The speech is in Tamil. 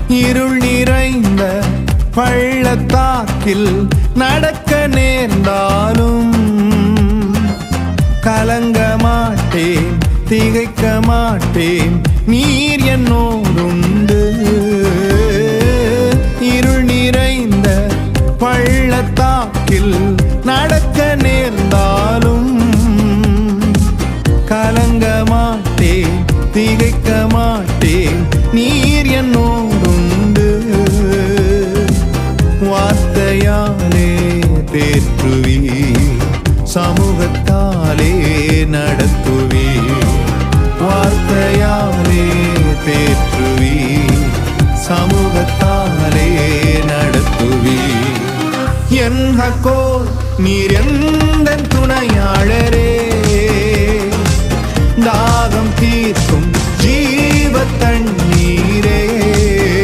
இருள் நிறைந்த பள்ளத்தாக்கில் நடக்க நேர்ந்தாலும் கலங்க மாட்டேன், திகைக்க மாட்டேன், நீர் என்னோடுண்டு. இருள் நிறைந்த பள்ளத்தாக்கில் நடக்க நேர்ந்தாலும் கலங்க மாட்டேன், திகைக்க மாட்டேன், நீர் என்னோடுண்டு. வார்த்தையாலே தேற்றுவி, சமூகத்தாலே நடத்துவி. வார்த்தையாலே தேற்றுவி, சமூகத்தாலே நடத்துவி. என் ஹக்கோர் நீர் என்